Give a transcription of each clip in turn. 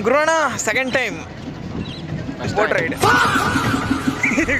ಗುರುವಣ್ಣ second time boat ride.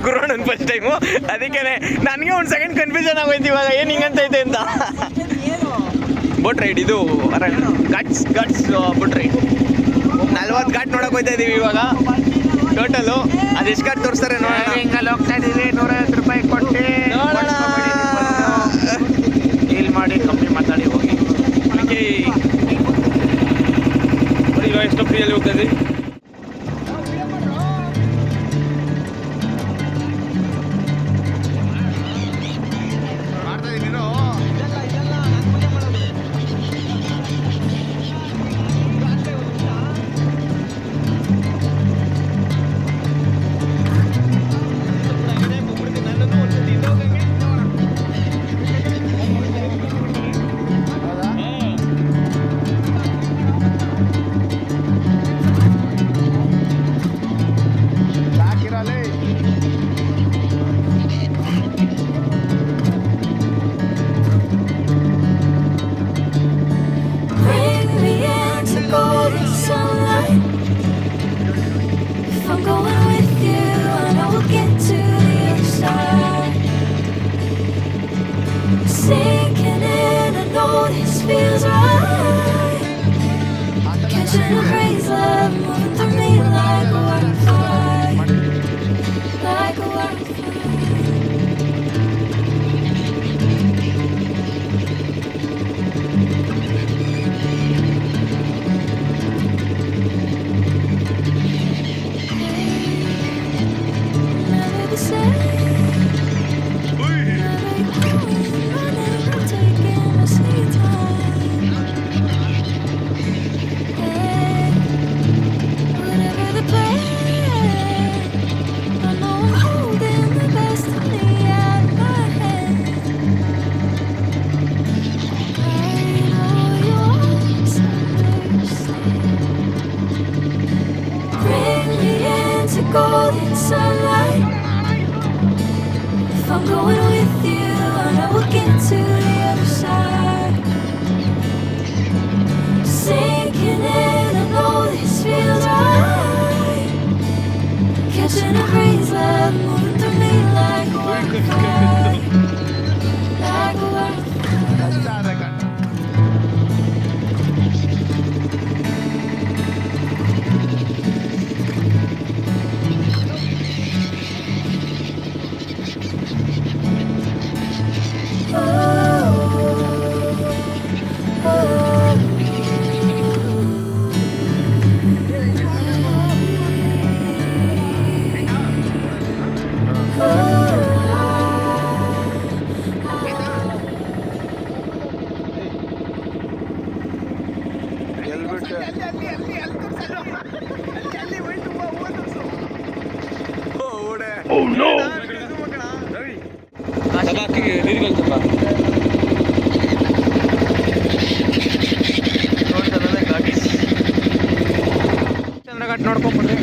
ಗುರುವಣ್ಣ first time, ಅದಕ್ಕೆ ನನಗೆ ಒಂದು ಸೆಕೆಂಡ್ ಕನ್ಫ್ಯೂಷನ್ ಆಗೋಯ್ತು ಇವಾಗ ಏನು ಹಿಂಗಂತೈತೆ ಅಂತ. ಬೋಟ್ ರೈಡ್ ಇದು ಘಾಟ್ಸ್ ಬೋಟ್ ರೈಡ್. 40 ಘಾಟ್ ನೋಡಕ್ ಹೋಗ್ತಾ ಇದೀವಿ ಇವಾಗ ಟೋಟಲು. ಅದೆಷ್ಟು ಘಾಟ್ ತೋರಿಸ್ತಾರೆ ನೋಡೋಣ. ಹಿಂಗಲ್ಲಿ ಹೋಗ್ತಾ ಇದೀವಿ, 150 ರೂಪಾಯಿ ಕೊಟ್ಟು ನೋಡೋಣ. ಡೀಲ್ ಮಾಡಿ ಕಮ್ಮಿ ಮಾತಾಡಿ ಹೋಗಿ. ಇವಾಗ ಎಷ್ಟು ಫ್ರೀಯಲ್ಲಿ ಹೋಗ್ತಾ ಇದೀವಿ. ಚಂದ್ರಘಾಟ್ ನೋಡ್ಕೊಂಡ್ಬಂದ್ರೆ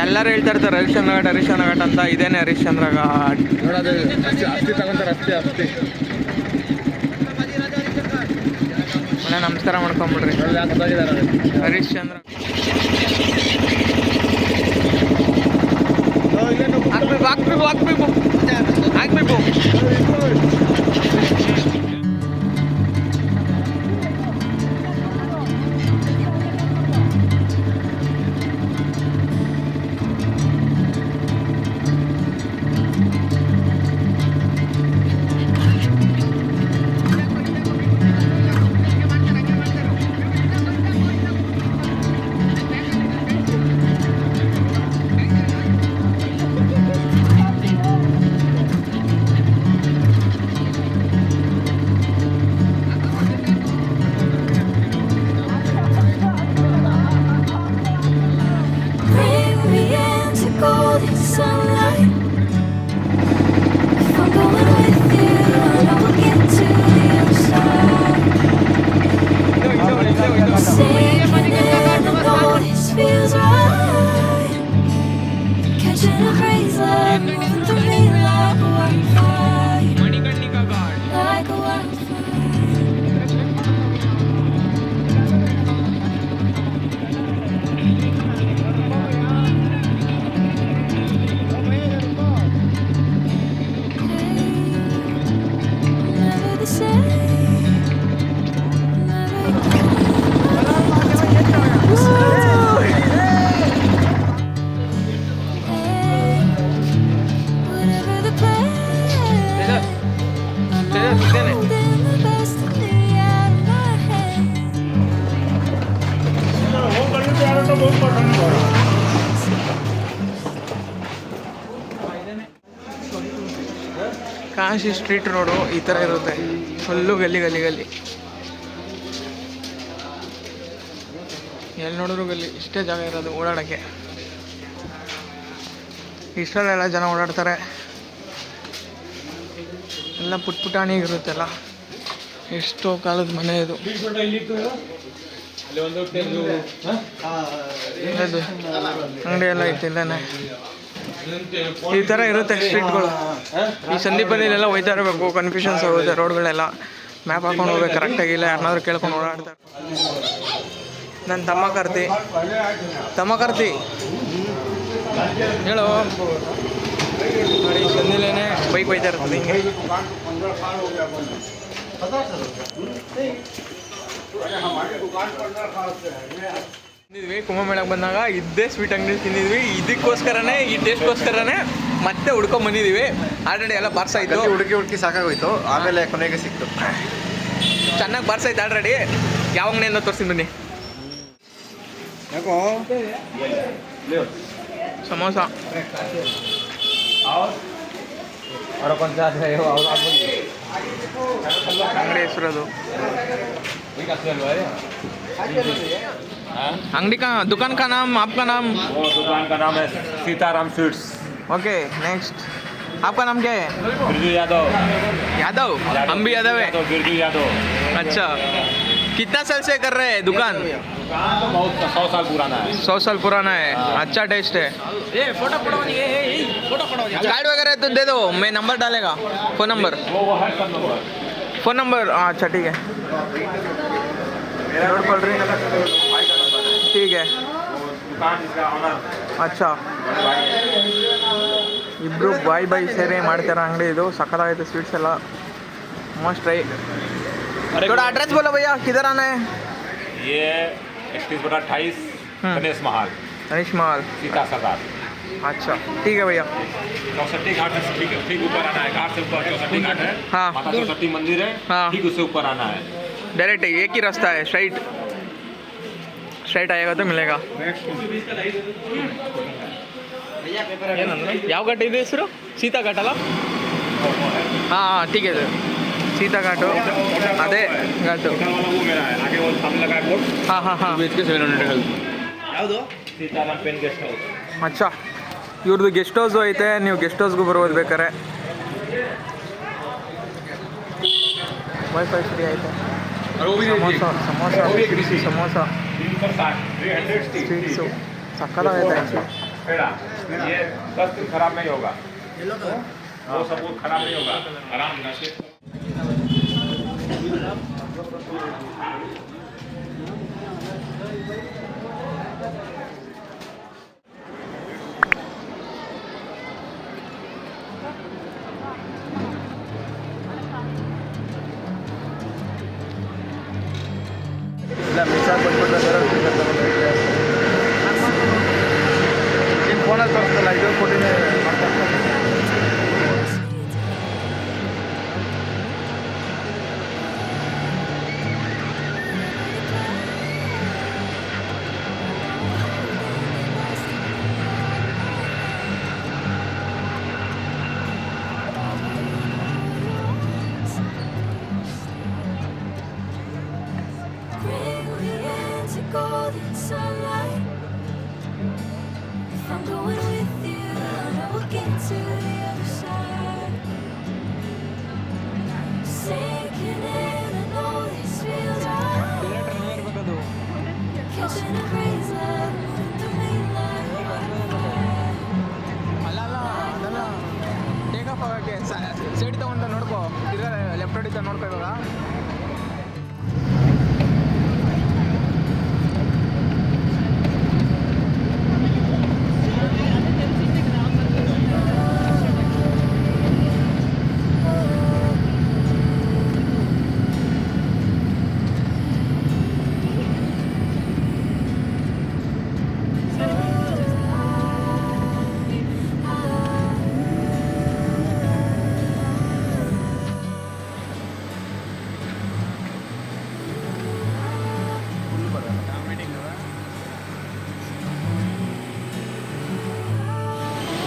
ಎಲ್ಲರೂ ಹೇಳ್ತಾ ಇರ್ತಾರೆ ಹರಿಶ್ಚಂದ್ರ ಘಾಟ್ ಅಂತ. ಇದೇನೆ ಹರಿಶ್ಚಂದ್ರ ಘಾಟ್. ನೋಡೋದು ಅಸ್ಥಿ ತಗೊಂತಾರೆ, ಅಸ್ಥಿ ಒಳ್ಳೆ ನಮಸ್ಕಾರ ಮಾಡ್ಕೊಂಬಿಡ್ರಿ. ಹರಿಶ್ಚಂದ್ರ ಹಾಕ್ಬೇಕು. ವಾರಣಾಸಿ ಸ್ಟ್ರೀಟ್ ರೋಡು ಈ ಥರ ಇರುತ್ತೆ, ಫುಲ್ಲು ಗಲ್ಲಿ ಗಲ್ಲಿ ಗಲ್ಲಿ, ಎಲ್ಲಿ ನೋಡಿದ್ರು ಗಲ್ಲಿ. ಇಷ್ಟೇ ಜಾಗ ಇರೋದು ಓಡಾಡೋಕ್ಕೆ, ಇಷ್ಟರಲ್ಲೆಲ್ಲ ಜನ ಓಡಾಡ್ತಾರೆ. ಎಲ್ಲ ಪುಟಾಣಿಗಿರುತ್ತೆಲ್ಲ. ಎಷ್ಟೋ ಕಾಲದ ಮನೆ ಇದು. ಅಂಗಡಿ ಎಲ್ಲ ಐತೆ ಇಲ್ಲೇ. ಈ ಥರ ಇರುತ್ತೆ ಸ್ಟ್ರೀಟ್ಗಳು. ಈ ಸಂದೀಪಲ್ಲಿಲ್ಲ ಹೋಯ್ತಾ ಇರಬೇಕು, ಕನ್ಫ್ಯೂಷನ್ಸ್ ಆಗುತ್ತೆ ರೋಡ್ಗಳೆಲ್ಲ. ಮ್ಯಾಪ್ ಹಾಕೊಂಡು ಹೋಗ್ಬೇಕು ಕರೆಕ್ಟಾಗಿಲ್ಲ, ಯಾರನ್ನಾದ್ರೂ ಕೇಳ್ಕೊಂಡು ಓಡಾಡ್ತಾರೆ. ನನ್ನ ತಮ್ಮ ಕರ್ತಿ ಹೇಳು ನೋಡಿ, ಸಂದಿಲೇನೆ ಬೈಕ್ ಹೋಯ್ತಾ ಇರ್ತದೆ ಹಿಂಗೆ. ತಿಂದಿದ್ವಿ ಕುಂಭಮೇಳಕ್ಕೆ ಬಂದಾಗ, ಇದ್ದೇ ಸ್ವೀಟ್ ಅಂಗಡಿ ತಿಂದಿದ್ವಿ. ಇದಕ್ಕೋಸ್ಕರನೇ, ಈ ಟೇಸ್ಟ್ಗೋಸ್ಕರನೇ ಮತ್ತೆ ಹುಡ್ಕೊಂಬಂದಿದ್ದೀವಿ. ಆಲ್ರೆಡಿ ಎಲ್ಲ ಬಾರ್ಸಾಯ್ತು, ಹುಡುಕಿ ಸಾಕಾಗೋಯ್ತು. ಆಮೇಲೆ ಕೊನೆಗೆ ಸಿಕ್ತು, ಚೆನ್ನಾಗಿ ಬಾರ್ಸಾಯ್ತು ಆಲ್ರೆಡಿ. ಯಾವಾಗನೇನೋ ತೋರಿಸ್ತೀನಿ ಬನ್ನಿ. ಸಮೋಸ ಅಂಗಡಿ ಹೆಸರದು. अंगड़ी का दुकान का नाम, आपका नाम? वो दुकान का नाम है सीताराम स्वीट्स। ओके, नेक्स्ट आपका नाम क्या है? बिरजू यादव। यादव? हम भी यादव है। बिरजू यादव। अच्छा, कितना साल से कर रहे हैं दुकान? तो बहुत 100 साल पुराना है। 100 साल पुराना है। अच्छा टेस्ट है। कार्ड वगैरह तो दे दो, मैं नंबर डालेगा, फ़ोन नंबर। वो है सब नंबर। Phone number? अच्छा ठीक है, नोट पड़ रही, ठीक है। दुकान इसका ऑनर। अच्छा, ಇಬ್ಬರು ಬಾಯ್ ಸೇರಿ ಮಾಡ್ತಾರೆ ಅಂಗಡಿ. ಇದು ಸಕ್ಕತ್ತಾಗೈತೆ ಸ್ವೀಟ್ಸ್ ಎಲ್ಲ, ಮಸ್ಟ್ ಟ್ರೈ. थोड़ा एड्रेस बोलो भैया, किधर आना है? ये 31/28 गणेश महल, सीता सरदार। अच्छा ठीक है भैया। 64 घाट से ठीक ऊपर आना है, घाट से ऊपर 64 घाट है। हाँ, माता सरस्वती मंदिर है, हाँ, ठीक उससे ऊपर आना है। डायरेक्ट एक ही रास्ता है, स्ट्राइट आएगा तो मिलेगा. ಯಾವ ಘಾಟ್ ಇದೆ ಹೆಸರು? ಸೀತಾ ಘಾಟ್ ಅಲ್ಲ? ಹಾಂ ठीक है ಸರ್, ಸೀತಾ ಘಾಟು ಅದೇ ಘಾಟು. ಹಾಂ ಹಾಂ ಹಾಂ, ಯಾವುದು? Sitaram pen guest house. ಅಚ್ಚಾ, ಇವ್ರದ್ದು ಗೆಸ್ಟ್ ಹೌಸು ಐತೆ, ನೀವು ಗೆಸ್ಟ್ ಹೌಸ್ಗೂ ಬರ್ಬೋದು ಬೇಕಾರೆ. ವೈಫೈ ಫ್ರೀ ಐತೆ. ಸಮೋಸ ಸ್ಟ್ರೀಟ್ಸು ಸಕ್ಕತ್ತಾಗೈತೆ ಆ್ಯಕ್ಚುಲಿ. ये 10 दिन खराब नहीं होगा, वो सब खराब नहीं होगा, आराम से। ಫೋನಲ್ಲಿ ತೋರಿಸ್ತಲ್ಲ, ಇದು ಕೊಟ್ಟಿನೇ ಸೈಡ್ ತಗೊಂಡು ನೋಡ್ಕೋ, ಇದ್ರೆ ಲೆಫ್ಟ್ ಹೊಡಿತಾ ನೋಡ್ಕೋ. ಇವಾಗ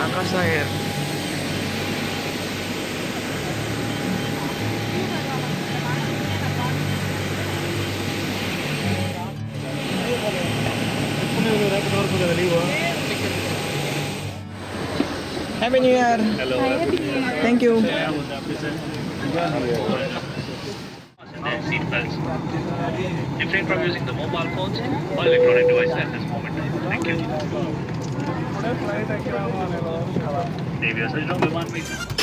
ಆಕಾಶ Happy New Year. Hello. Thank you. And seatbelts. Refrain from using the mobile phones or electronic devices at this moment. Thank you. देवी असं विमान